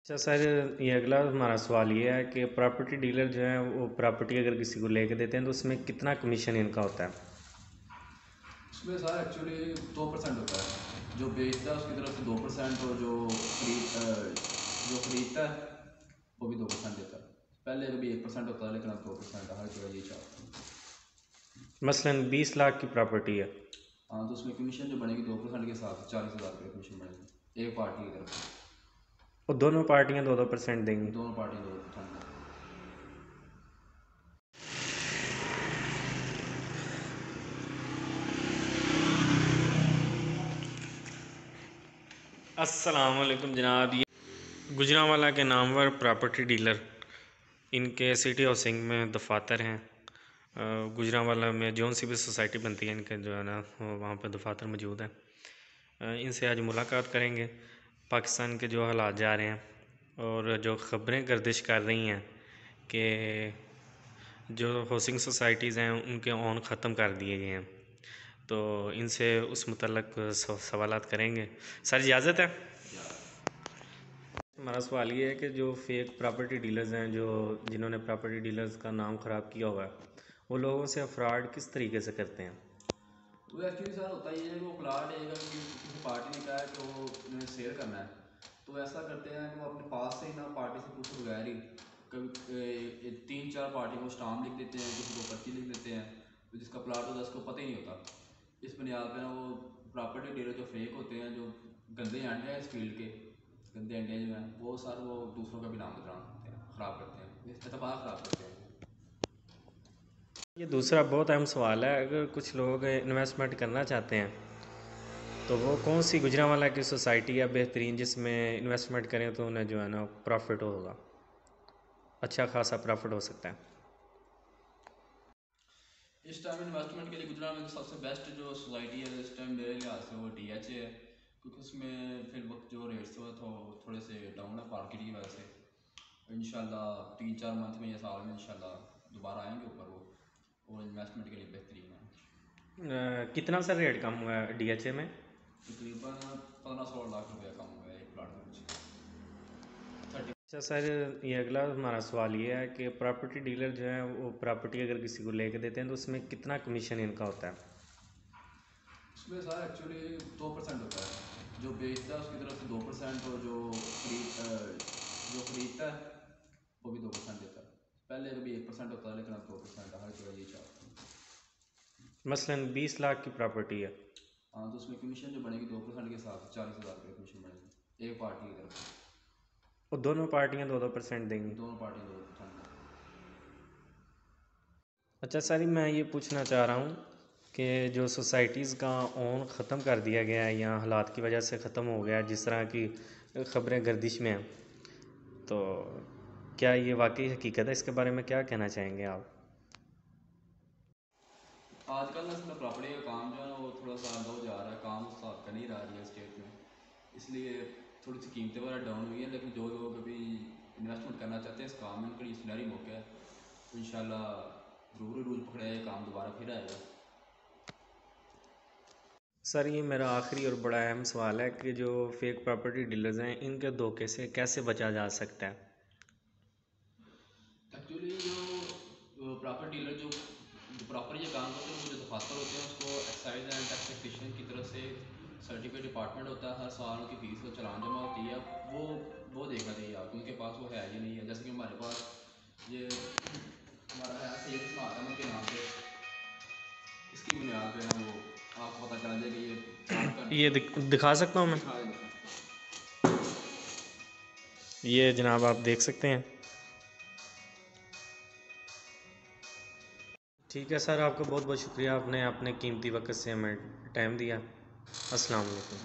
अच्छा सर, ये अगला हमारा सवाल ये है कि प्रॉपर्टी डीलर जो है वो प्रॉपर्टी अगर किसी को लेके देते हैं तो उसमें कितना कमीशन इनका होता है? उसमें सर एक्चुअली 2% होता है। जो बेचता है उसकी तरफ से 2%, और जो खरीदता है वो भी 2% देता है। पहले कभी 1% होता है, लेकिन अब 2% हर जगह यही चाहता है। मसलन 20 लाख की प्रॉपर्टी है हाँ, तो उसमें कमीशन जो बनेगी 2% के हिसाब से 40,000 रुपये कमीशन बनेगी एक पार्टी की तरफ से। और दोनों पार्टियां 2-2% देंगी। दोनों पार्टियाँ 2% देंगी। अस्सलाम वालेकुम जनाब, ये गुजरांवाला के नामवर प्रॉपर्टी डीलर इनके सिटी हाउसिंग में दफातर हैं। गुजरांवाला में जौन सी भी सोसाइटी बनती है इनके जो है ना वहाँ पे दफातर मौजूद है। इनसे आज मुलाकात करेंगे। पाकिस्तान के जो हालात जा रहे हैं और जो ख़बरें गर्दिश कर रही हैं कि जो हाउसिंग सोसाइटीज़ हैं उनके ऑन ख़त्म कर दिए गए हैं, तो इनसे उस मुतल्लक सवालात करेंगे। सर इजाज़त है? हमारा सवाल ये है कि जो फेक प्रॉपर्टी डीलर्स हैं, जो जिन्होंने प्रॉपर्टी डीलर्स का नाम ख़राब किया हुआ है, वो लोगों से फ्रॉड किस तरीके से करते हैं? वो एक्चुअली सर होता ही है कि वो प्लाट है कि किसी पार्टी ने कहा है कि वो उन्हें सेल करना है, तो ऐसा करते हैं कि वो अपने पास से ही ना पार्टी से पूछे बगैर ही कभी 3-4 पार्टी को स्टाम्प लिख देते हैं, किसी को पर्ची लिख देते हैं, तो जिसका प्लाट होता है उसको पता ही नहीं होता। इस बुनियाद पर ना वो प्रॉपर्टी डीलर जो फेक होते हैं, जो गंदे अंडे हैं इस फील्ड के, गंदे अंडे जो हैं वो सर वो दूसरों का भी नाम बदनाम करते हैं, ख़राब करते हैं, एतबार ख़राब करते हैं। ये दूसरा बहुत अहम सवाल है। अगर कुछ लोग इन्वेस्टमेंट करना चाहते हैं तो वो कौन सी गुजरांवाला की सोसाइटी है बेहतरीन जिसमें इन्वेस्टमेंट करें तो उन्हें जो है ना प्रॉफिट होगा, अच्छा खासा प्रॉफिट हो सकता है? इस टाइम इन्वेस्टमेंट के लिए गुजरात में सबसे बेस्ट जो सोसाइटी है इस टाइम मेरे लिहाज से वो DHA है, क्योंकि उसमें फिर वक्त जो रेट्स हुआ तो थोड़े से डाउन है मार्केट की वजह से। इंशाल्लाह 3-4 मंथ में या साल में इंशाल्लाह दोबारा आएंगे ऊपर वो इन्वेस्टमेंट के लिए बेहतरीन है। कितना सा रेट कम हुआ है DHA में? तकरीबन 15-16 लाख रुपया कम हुआ है एक प्लाट के पीछे। अच्छा सर, ये अगला हमारा सवाल ये है कि प्रॉपर्टी डीलर जो है वो प्रॉपर्टी अगर किसी को लेके देते हैं तो उसमें कितना कमीशन इनका होता है? उसमें सर एक्चुअली 2% होता है। जो बेचता है उसकी तरफ से 2%, और जो खरीदता है वो भी 2% देता है। पहले कभी 1% होता है, लेकिन अब 2% हर जगह यही चाहता है। मसलन 20 लाख की प्रॉपर्टी है हाँ, तो उसमें कमीशन जो बनेगी 2% के हिसाब से 40,000 रुपये कमीशन बनेगी एक पार्टी की तरफ से। और दोनों पार्टियां 2-2% देंगी। दोनों पार्टी 2% देंगी। अच्छा सर, मैं ये पूछना चाह रहा हूँ कि जो सोसाइटीज़ का ओन ख़त्म कर दिया गया है या हालात की वजह से ख़त्म हो गया है, जिस तरह की ख़बरें गर्दिश में हैं, तो क्या ये वाकई हकीकत है? इसके बारे में क्या कहना चाहेंगे आप? आजकल ना इसमें प्रॉपर्टी का काम जो है ना वो थोड़ा सा लो जा रहा है, काम उस हिसाब का नहीं रहा रियल एस्टेट में, इसलिए थोड़ी सी कीमतें वगैरह डाउन हुई हैं। लेकिन जो लोग अभी इन्वेस्टमेंट करना चाहते हैं इस काम में, उनके लिए सुनहरी मौका है, तो इंशाल्लाह ज़रूर रूज पकड़ेगा, ये काम दोबारा फिर आएगा। सर, ये मेरा आखिरी और बड़ा अहम सवाल है कि जो फेक प्रॉपर्टी डीलर्स हैं इनके धोखे से कैसे बचा जा सकता है? एक्चुअली जो प्रॉपर डीलर जो प्रॉपर ये काम करते हैं, वो जो दफातर होते हैं उसको एक्साइज एंड टैक्सेशन की तरफ से सर्टिफिकेट डिपार्टमेंट होता है, हर साल उनकी फीस और चालान जमा होती है। वो देखना चाहिए आपको, उनके पास वो है या नहीं है। जैसे कि हमारे पास ये हमारा है सैयद इस्माइल अहमद के नाम पे, इसकी बुनियाद पे ना वो आपको पता चल जाए कि ये फ्रॉड का ये नहीं दिखा सकता हूँ मैं? दिखा देगा। ये जनाब आप देख सकते हैं। ठीक है सर, आपका बहुत बहुत शुक्रिया, आपने अपने कीमती वक्त से हमें टाइम दिया। अस्सलाम वालेकुम।